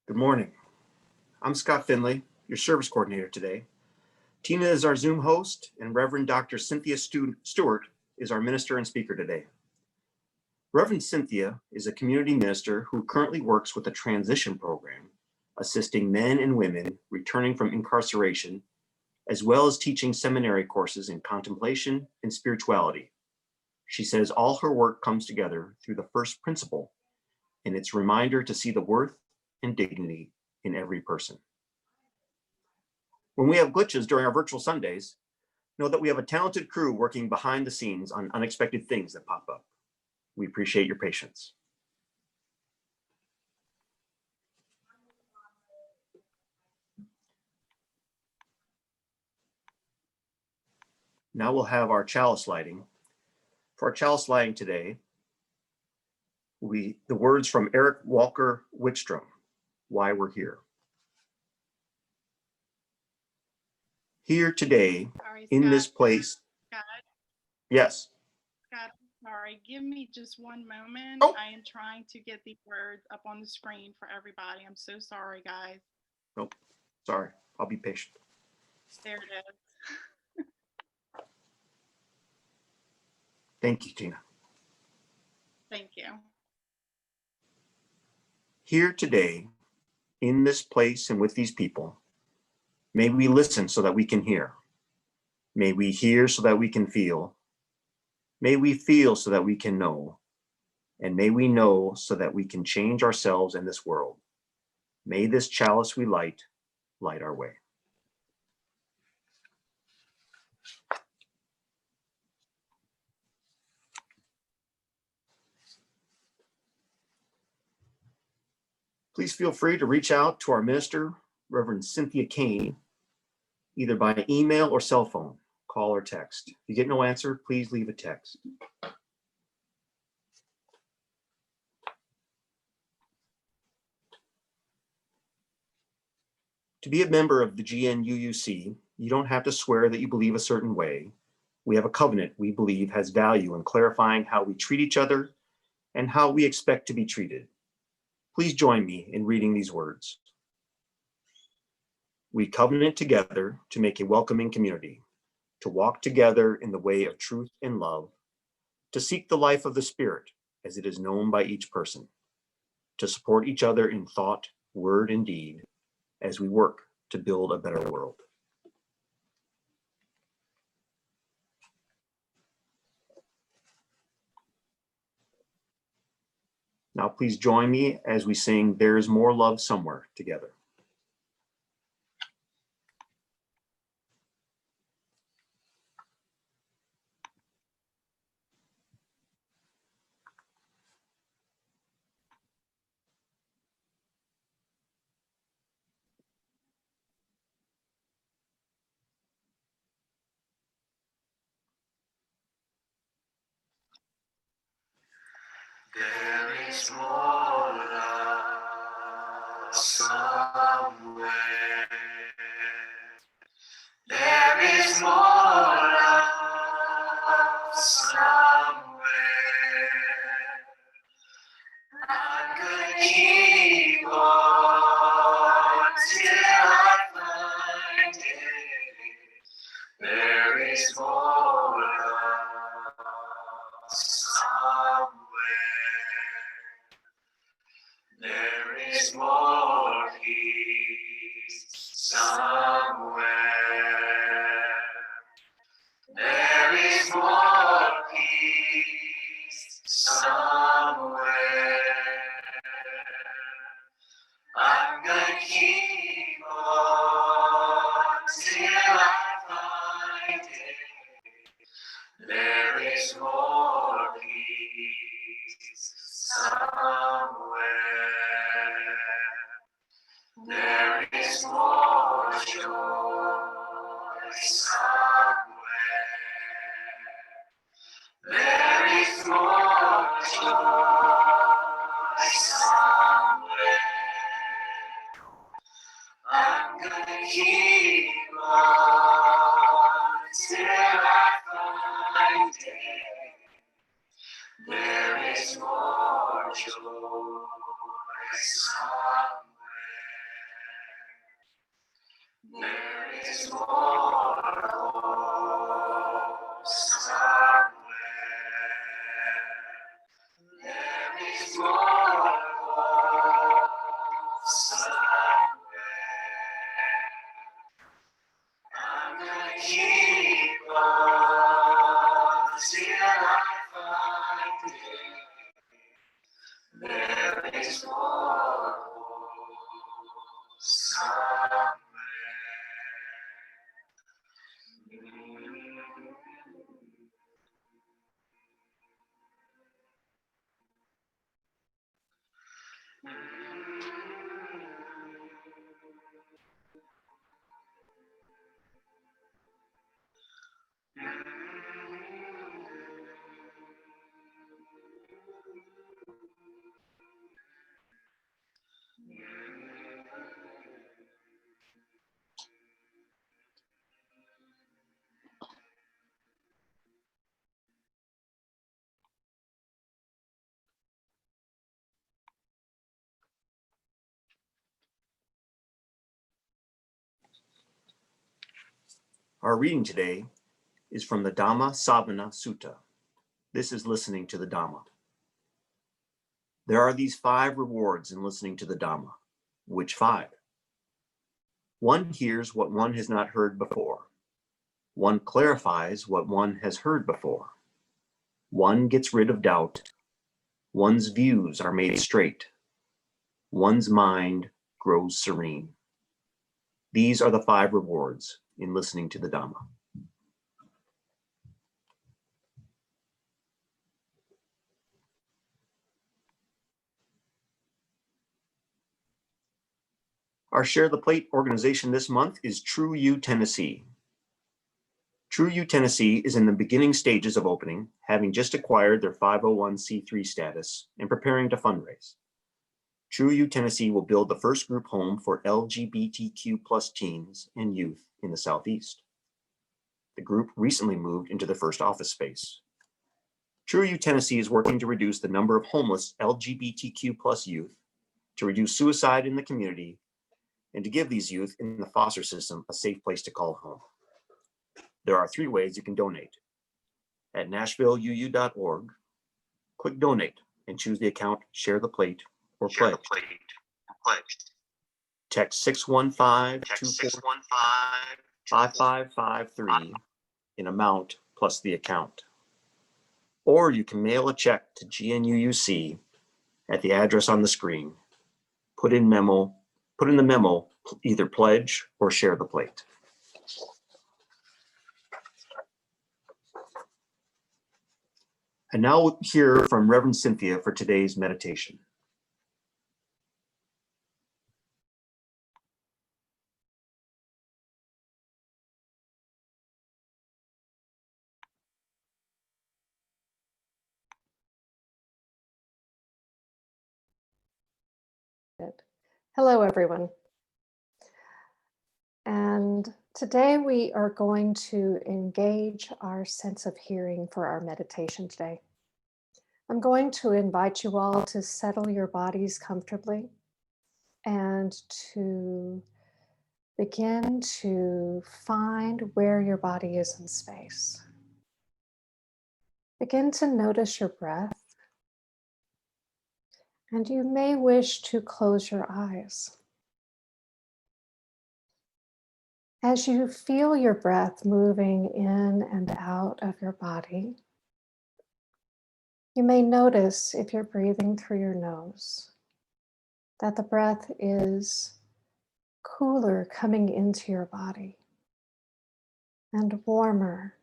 Good morning. I'm Scott Finley, your service coordinator today. Tina is our Zoom host, and Reverend Dr. Cynthia Stewart is our minister and speaker today. Reverend Cynthia is a community minister who currently works with a transition program, assisting men and women returning from incarceration, as well as teaching seminary courses in contemplation and spirituality. She says all her work comes together through the first principle, and its reminder to see the worth and dignity in every person. When we have glitches during our virtual Sundays, know that we have a talented crew working behind the scenes on unexpected things that pop up. We appreciate your patience. Now we'll have our chalice lighting. For our chalice lighting today, the words from Eric Walker Wickstrom, Why We're Here. Here today, Sorry, in Scott. this place. Scott, Yes. Scott, sorry. Give me just one moment. Oh. I am trying to get the words up on the screen for everybody. I'm so sorry, guys. Nope. Sorry. I'll be patient. There it is. Thank you, Tina. Thank you. Here today, in this place and with these people, may we listen so that we can hear. May we hear so that we can feel. May we feel so that we can know. And may we know so that we can change ourselves and this world. May this chalice we light our way. Please feel free to reach out to our minister, Reverend Cynthia Kane, either by email or cell phone, call or text. If you get no answer, please leave a text. To be a member of the GNUUC, you don't have to swear that you believe a certain way. We have a covenant we believe has value in clarifying how we treat each other and how we expect to be treated. Please join me in reading these words. We covenant together to make a welcoming community, to walk together in the way of truth and love, to seek the life of the Spirit as it is known by each person, to support each other in thought, word, and deed as we work to build a better world. Now please join me as we sing There Is More Love Somewhere together. There is more love somewhere. There is more love somewhere. I'm gonna keep on till I find it. There is more love somewhere. There is more peace somewhere. There is more peace somewhere. I'm gonna keep on till I find it. There is more peace somewhere. There is more joy somewhere. There is more joy somewhere. I'm gonna keep on till I find it. There is more joy somewhere. Our reading today is from the Dhamma Savana Sutta. This is listening to the Dhamma. There are these 5 rewards in listening to the Dhamma. Which 5? 1 hears what one has not heard before. 1 clarifies what one has heard before. 1 gets rid of doubt. One's views are made straight. One's mind grows serene. These are the 5 rewards in listening to the Dhamma. Our Share the Plate organization this month is True U Tennessee. True U Tennessee is in the beginning stages of opening, having just acquired their 501c3 status and preparing to fundraise. True U Tennessee will build the first group home for LGBTQ+ teens and youth in the Southeast. The group recently moved into their first office space. True U Tennessee is working to reduce the number of homeless LGBTQ+ youth, to reduce suicide in the community, and to give these youth in the foster system a safe place to call home. There are 3 ways you can donate. At NashvilleUU.org, click Donate and choose the account Share the Plate or Pledge. Text 615-245-5553 in amount plus the account. Or you can mail a check to GNUUC at the address on the screen. Put in the memo either Pledge or Share the Plate. And now we'll hear from Reverend Cynthia for today's meditation. Hello, everyone. And today we are going to engage our sense of hearing for our meditation today. I'm going to invite you all to settle your bodies comfortably and to begin to find where your body is in space. Begin to notice your breath. And you may wish to close your eyes. As you feel your breath moving in and out of your body, you may notice, if you're breathing through your nose, that the breath is cooler coming into your body and warmer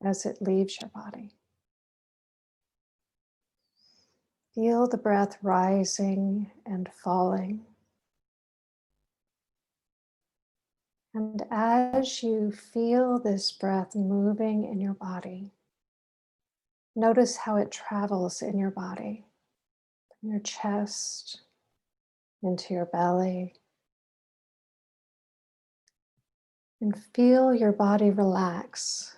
as it leaves your body. Feel the breath rising and falling. And as you feel this breath moving in your body, notice how it travels in your body, from your chest, into your belly. And feel your body relax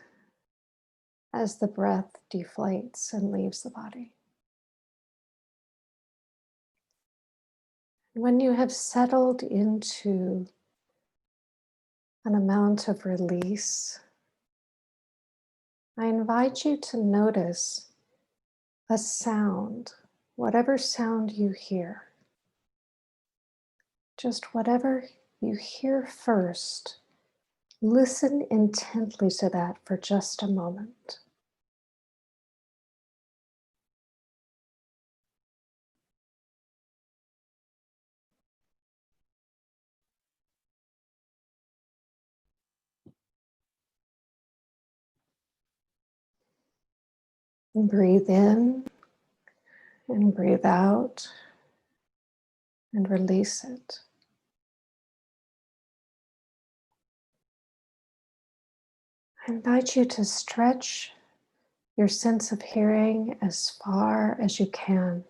as the breath deflates and leaves the body. When you have settled into an amount of release, I invite you to notice a sound, whatever sound you hear. Just whatever you hear first, listen intently to that for just a moment. Breathe in and breathe out and release it. I invite you to stretch your sense of hearing as far as you can.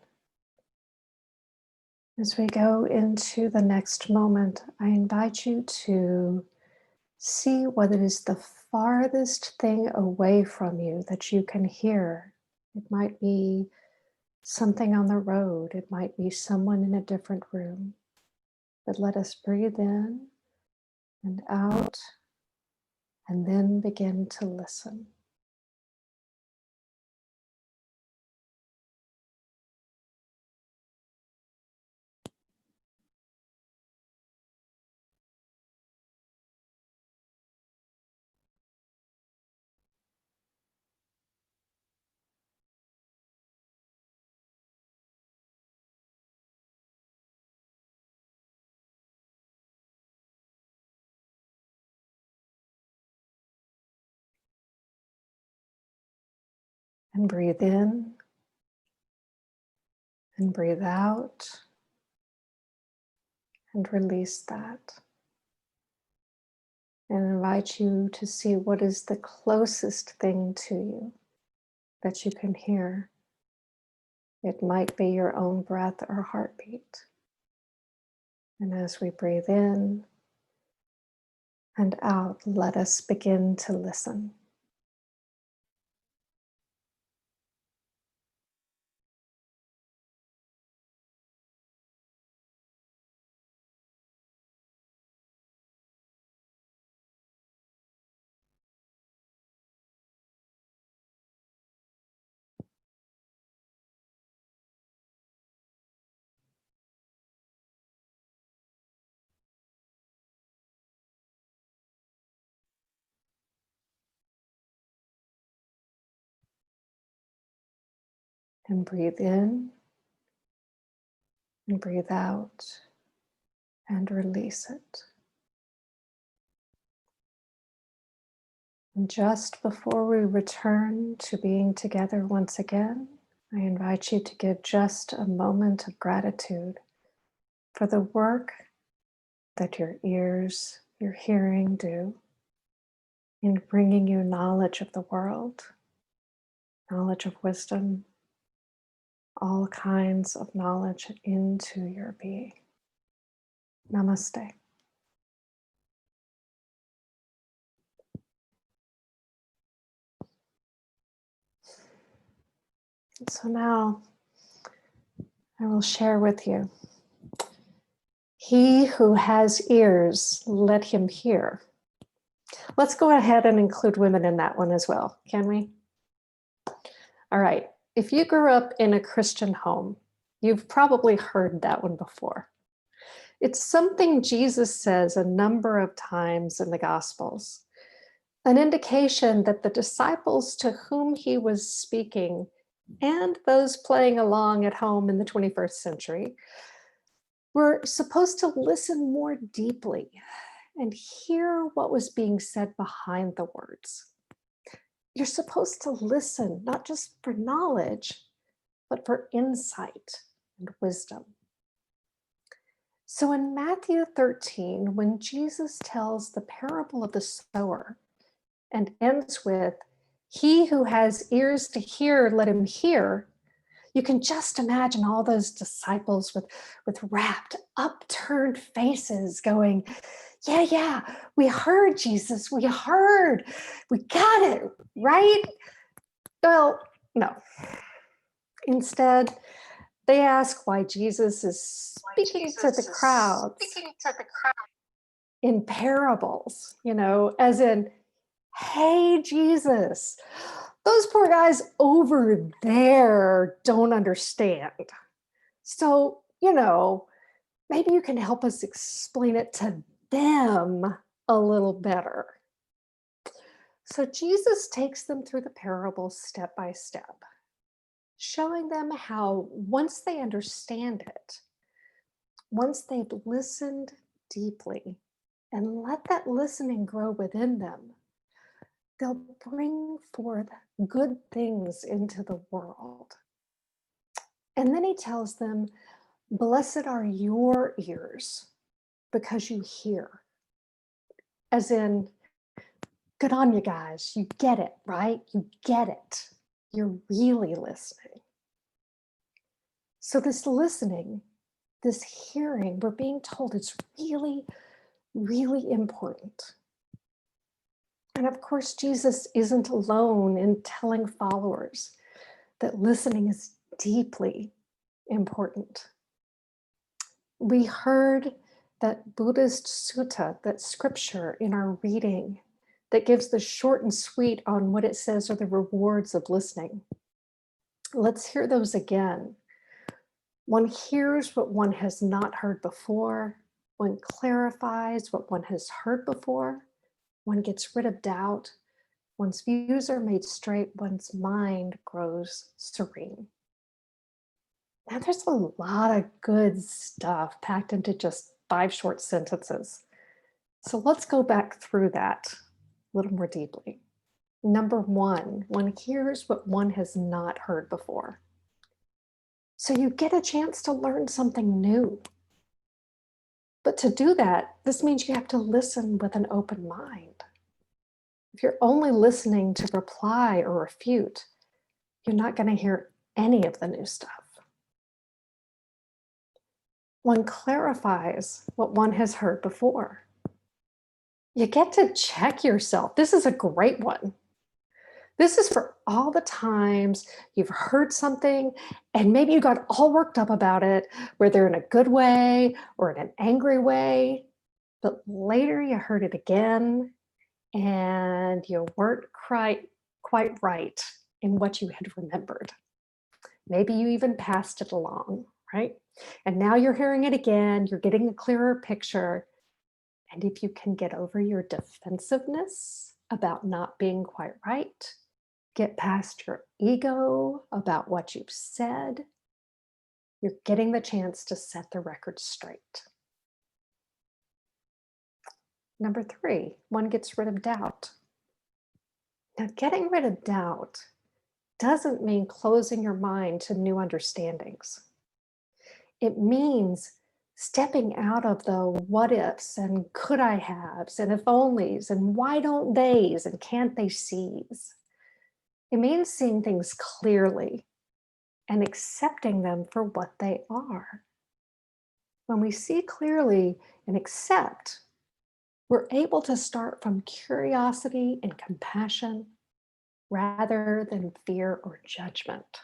As we go into the next moment, I invite you to see what is the farthest thing away from you that you can hear. It might be something on the road. It might be someone in a different room. But let us breathe in and out and then begin to listen. And breathe in and breathe out and release that. And invite you to see what is the closest thing to you that you can hear. It might be your own breath or heartbeat. And as we breathe in and out, let us begin to listen. And breathe in and breathe out and release it. And just before we return to being together once again, I invite you to give just a moment of gratitude for the work that your ears, your hearing do in bringing you knowledge of the world, knowledge of wisdom, all kinds of knowledge into your being. Namaste. So now I will share with you. He who has ears, let him hear. Let's go ahead and include women in that one as well, can we? All right. If you grew up in a Christian home, you've probably heard that one before. It's something Jesus says a number of times in the Gospels, an indication that the disciples to whom he was speaking and those playing along at home in the 21st century were supposed to listen more deeply and hear what was being said behind the words. You're supposed to listen, not just for knowledge, but for insight and wisdom. So in Matthew 13, when Jesus tells the parable of the sower and ends with, "He who has ears to hear, let him hear," you can just imagine all those disciples with rapt, upturned faces going, yeah, we heard, Jesus, we heard, we got it, right? Well, no. Instead, they ask why Jesus is speaking to the crowds in parables, as in, hey, Jesus, those poor guys over there don't understand. So, maybe you can help us explain it to them a little better. So Jesus takes them through the parable step by step, showing them how once they understand it, once they've listened deeply and let that listening grow within them, they'll bring forth good things into the world. And then he tells them, blessed are your ears because you hear. As in, good on you guys, you get it, right? You get it. You're really listening. So this listening, this hearing, we're being told it's really, really important. And of course, Jesus isn't alone in telling followers that listening is deeply important. We heard that Buddhist sutta, that scripture in our reading that gives the short and sweet on what it says are the rewards of listening. Let's hear those again. One hears what one has not heard before. One clarifies what one has heard before. One gets rid of doubt. One's views are made straight. One's mind grows serene. Now, there's a lot of good stuff packed into just 5 short sentences. So let's go back through that a little more deeply. Number 1, one hears what one has not heard before. So you get a chance to learn something new. But to do that, this means you have to listen with an open mind. If you're only listening to reply or refute, you're not going to hear any of the new stuff. One clarifies what one has heard before. You get to check yourself. This is a great one. This is for all the times you've heard something and maybe you got all worked up about it, whether in a good way or in an angry way, but later you heard it again and you weren't quite right in what you had remembered. Maybe you even passed it along, right? And now you're hearing it again, you're getting a clearer picture. And if you can get over your defensiveness about not being quite right, get past your ego about what you've said, you're getting the chance to set the record straight. Number 3, one gets rid of doubt. Now, getting rid of doubt doesn't mean closing your mind to new understandings. It means stepping out of the what ifs and could I haves and if onlys and why don't theys and can't they sees. It means seeing things clearly and accepting them for what they are. When we see clearly and accept, we're able to start from curiosity and compassion rather than fear or judgment.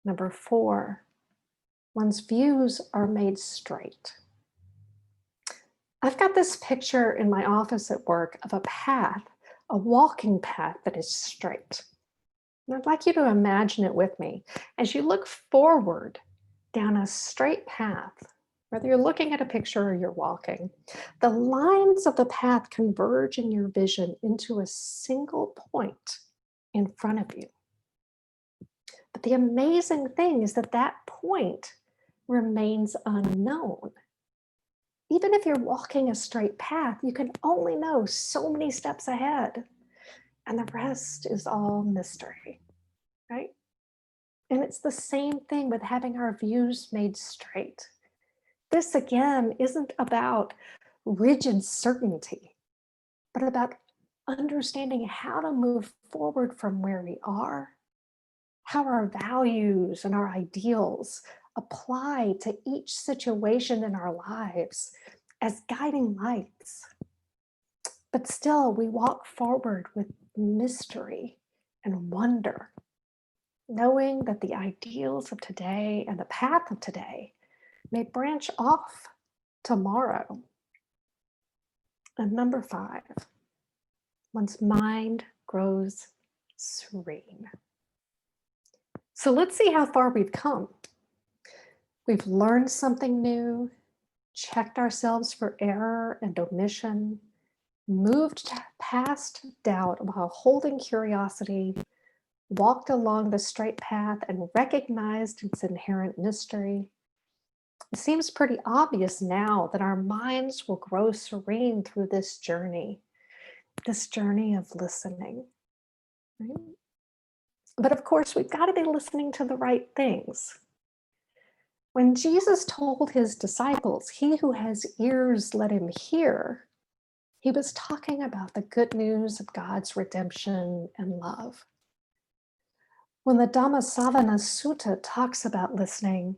Number 4, one's views are made straight. I've got this picture in my office at work of a path, a walking path that is straight. And I'd like you to imagine it with me. As you look forward down a straight path, whether you're looking at a picture or you're walking, the lines of the path converge in your vision into a single point in front of you. But the amazing thing is that that point remains unknown. Even if you're walking a straight path, you can only know so many steps ahead, and the rest is all mystery, right? And it's the same thing with having our views made straight. This, again, isn't about rigid certainty, but about understanding how to move forward from where we are, how our values and our ideals apply to each situation in our lives as guiding lights. But still, we walk forward with mystery and wonder, knowing that the ideals of today and the path of today may branch off tomorrow. And number 5, one's mind grows serene. So let's see how far we've come. We've learned something new, checked ourselves for error and omission, moved past doubt while holding curiosity, walked along the straight path and recognized its inherent mystery. It seems pretty obvious now that our minds will grow serene through this journey of listening. Right? But of course, we've got to be listening to the right things. When Jesus told his disciples, "He who has ears, let him hear," he was talking about the good news of God's redemption and love. When the Dhammasavana Sutta talks about listening,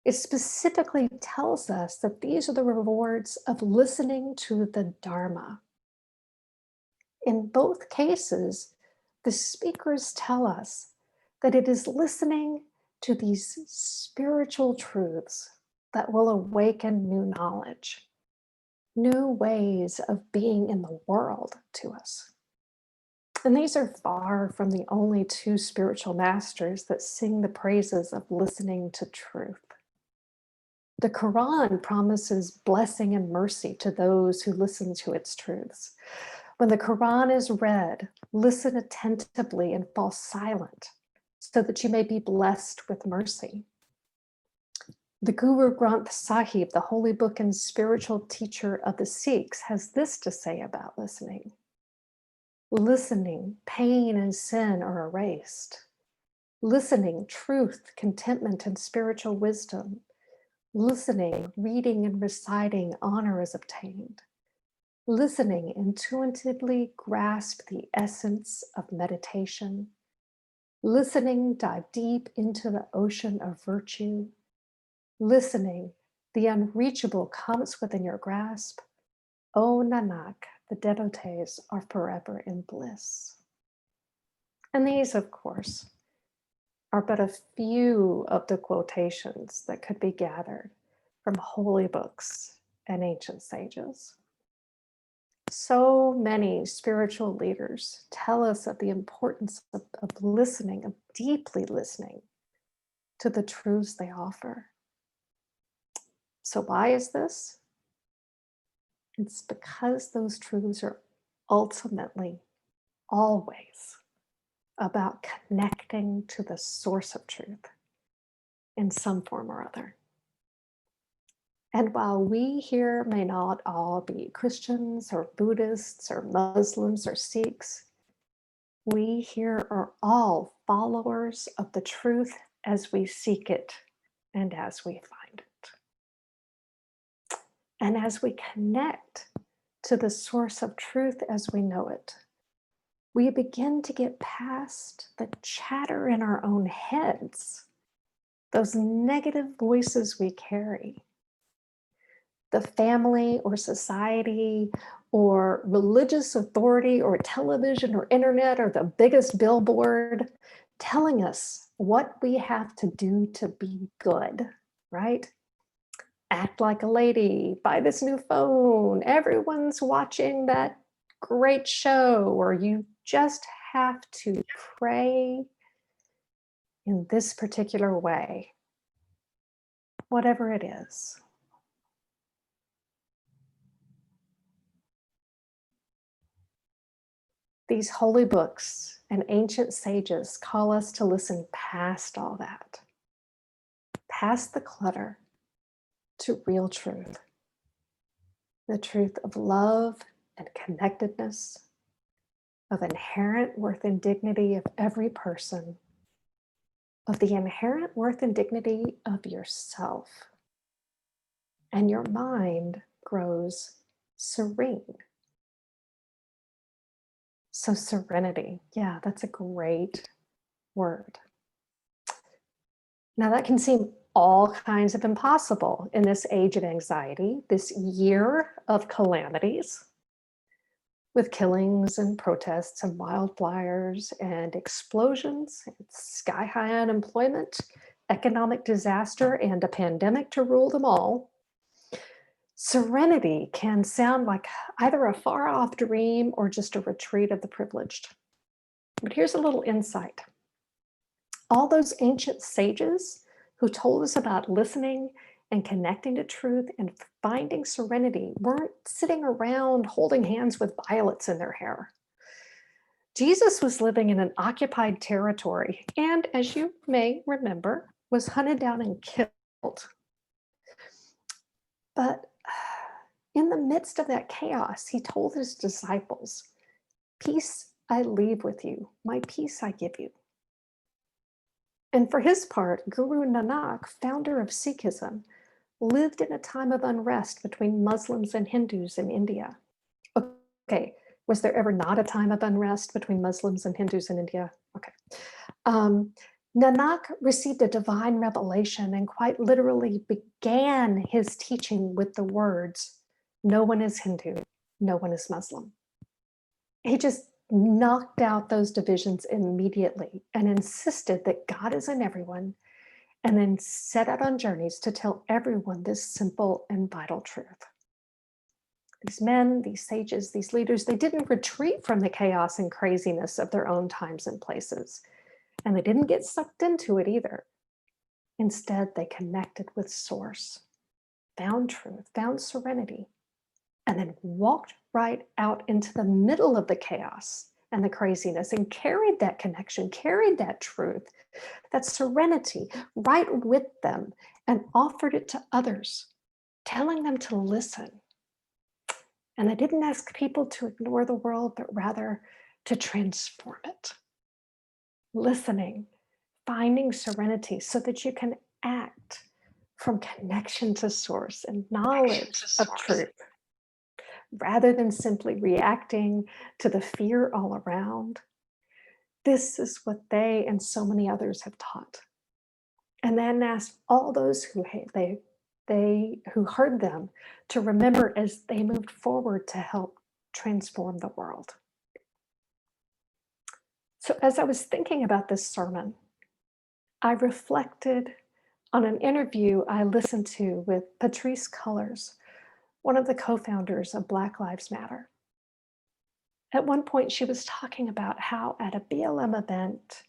it specifically tells us that these are the rewards of listening to the Dharma. In both cases, the speakers tell us that it is listening to these spiritual truths that will awaken new knowledge. new ways of being in the world to us. And these are far from the only two spiritual masters that sing the praises of listening to truth. The Quran promises blessing and mercy to those who listen to its truths. When the Quran is read, listen attentively and fall silent so that you may be blessed with mercy. The Guru Granth Sahib, the holy book and spiritual teacher of the Sikhs, has this to say about listening. Listening, pain and sin are erased. Listening, truth, contentment, and spiritual wisdom. Listening, reading and reciting, honor is obtained. Listening, intuitively grasp the essence of meditation. Listening, dive deep into the ocean of virtue. Listening, the unreachable comes within your grasp. O Nanak, the devotees are forever in bliss. And these, of course, are but a few of the quotations that could be gathered from holy books and ancient sages. So many spiritual leaders tell us of the importance of listening, of deeply listening to the truths they offer. So why is this? It's because those truths are ultimately always about connecting to the source of truth in some form or other. And while we here may not all be Christians or Buddhists or Muslims or Sikhs, we here are all followers of the truth as we seek it and as we find it. And as we connect to the source of truth as we know it, we begin to get past the chatter in our own heads, those negative voices we carry. The family or society or religious authority or television or internet or the biggest billboard telling us what we have to do to be good, right? Act like a lady, buy this new phone, everyone's watching that great show, or you just have to pray in this particular way, whatever it is. These holy books and ancient sages call us to listen past all that, past the clutter, to real truth, the truth of love and connectedness, of inherent worth and dignity of every person, of the inherent worth and dignity of yourself. And your mind grows serene. So serenity, yeah, that's a great word. Now that can seem all kinds of impossible in this age of anxiety, this year of calamities, with killings and protests and wildfires and explosions, and sky-high unemployment, economic disaster, and a pandemic to rule them all. Serenity can sound like either a far-off dream or just a retreat of the privileged. But here's a little insight. All those ancient sages who told us about listening and connecting to truth and finding serenity weren't sitting around holding hands with violets in their hair. Jesus was living in an occupied territory and, as you may remember, was hunted down and killed. But in the midst of that chaos, he told his disciples, "Peace I leave with you, my peace I give you." And for his part, Guru Nanak, founder of Sikhism, lived in a time of unrest between Muslims and Hindus in India. Okay, was there ever not a time of unrest between Muslims and Hindus in India? Okay. Nanak received a divine revelation and quite literally began his teaching with the words, "No one is Hindu, no one is Muslim." He just knocked out those divisions immediately and insisted that God is in everyone, and then set out on journeys to tell everyone this simple and vital truth. These men, these sages, these leaders, they didn't retreat from the chaos and craziness of their own times and places. And they didn't get sucked into it either. Instead, they connected with Source, found truth, found serenity, and then walked right out into the middle of the chaos and the craziness and carried that connection, carried that truth, that serenity right with them and offered it to others, telling them to listen. And I didn't ask people to ignore the world, but rather to transform it. Listening, finding serenity so that you can act from connection to Source and knowledge of truth, rather than simply reacting to the fear all around. This is what they and so many others have taught. And then asked all those who who heard them to remember as they moved forward to help transform the world. So as I was thinking about this sermon, I reflected on an interview I listened to with Patrisse Cullors, one of the co-founders of Black Lives Matter. At one point, she was talking about how at a BLM event,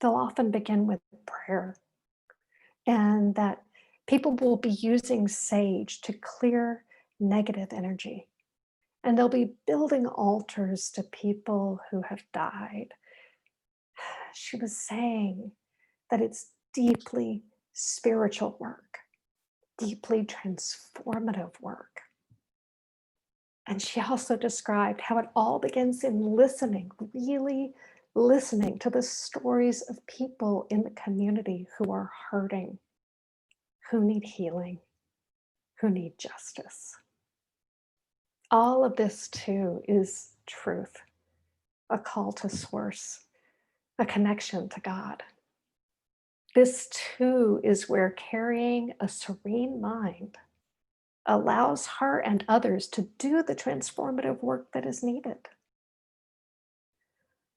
they'll often begin with prayer, and that people will be using sage to clear negative energy. And they'll be building altars to people who have died. She was saying that it's deeply spiritual work, deeply transformative work. And she also described how it all begins in listening, really listening to the stories of people in the community who are hurting, who need healing, who need justice. All of this too is truth, a call to Source, a connection to God. This too is where carrying a serene mind allows her and others to do the transformative work that is needed.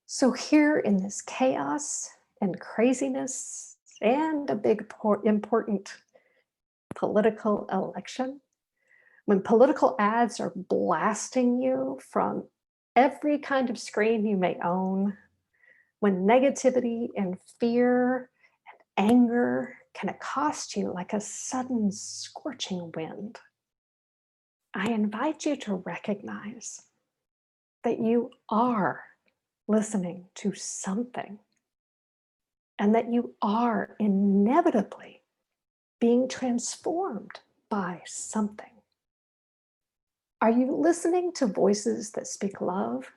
So here in this chaos and craziness and a big important political election, when political ads are blasting you from every kind of screen you may own, when negativity and fear and anger can accost you like a sudden scorching wind, I invite you to recognize that you are listening to something and that you are inevitably being transformed by something. Are you listening to voices that speak love?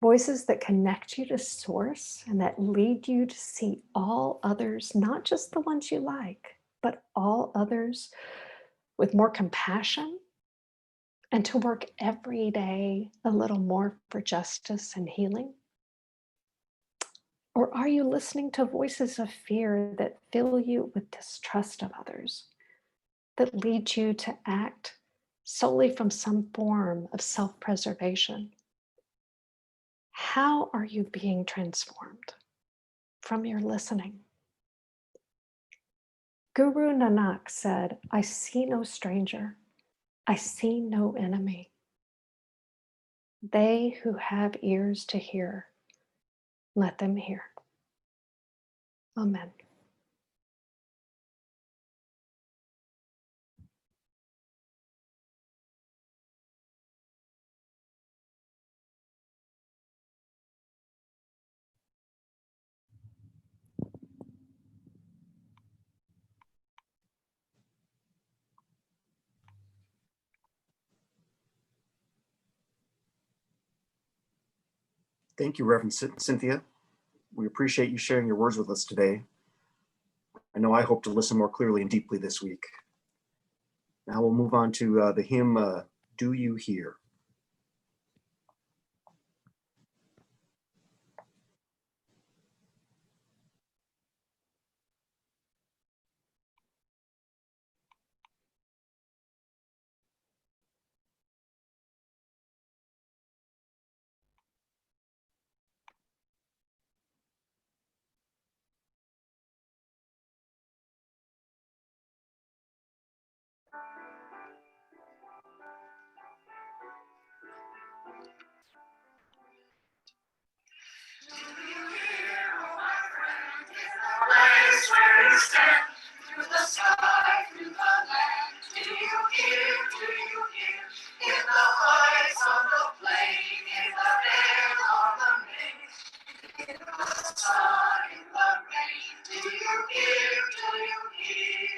Voices that connect you to Source and that lead you to see all others, not just the ones you like, but all others with more compassion, and to work every day a little more for justice and healing? Or are you listening to voices of fear that fill you with distrust of others, that lead you to act solely from some form of self-preservation? How are you being transformed from your listening? Guru Nanak said, "I see no stranger, I see no enemy. They who have ears to hear, let them hear." Amen. Thank you, Reverend Cynthia. We appreciate you sharing your words with us today. I know I hope to listen more clearly and deeply this week. Now we'll move on to the hymn, Do You Hear? place where you stand, through the sky, through the land. Do you hear? Do you hear? In the heights on the plain, in the air on the main, in the sun, in the rain. Do you hear? Do you hear?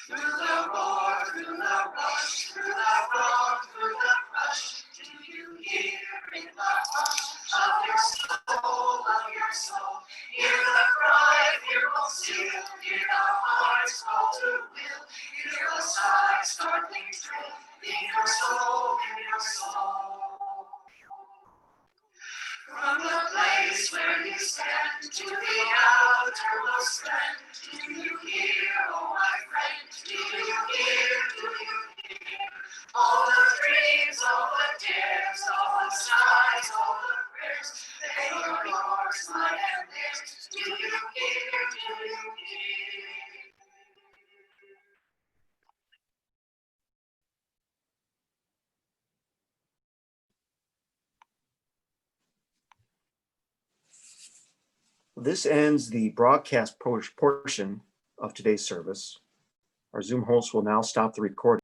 Through the roar, through the rush, through the roar, through the crush. Do you hear in the hush of your soul, of your soul? Hear the cry, fearful still, hear the heart's call to will, hear the sigh, startling thrill, in your soul, in your soul. From the place where you stand to the outermost land, do you hear, oh my friend? Do you hear? Do you hear? All the dreams, all the dares, all the sighs, all the prayers, they are yours, mine and theirs. Do you hear? Do you hear? This ends the broadcast portion of today's service. Our Zoom host will now stop the recording.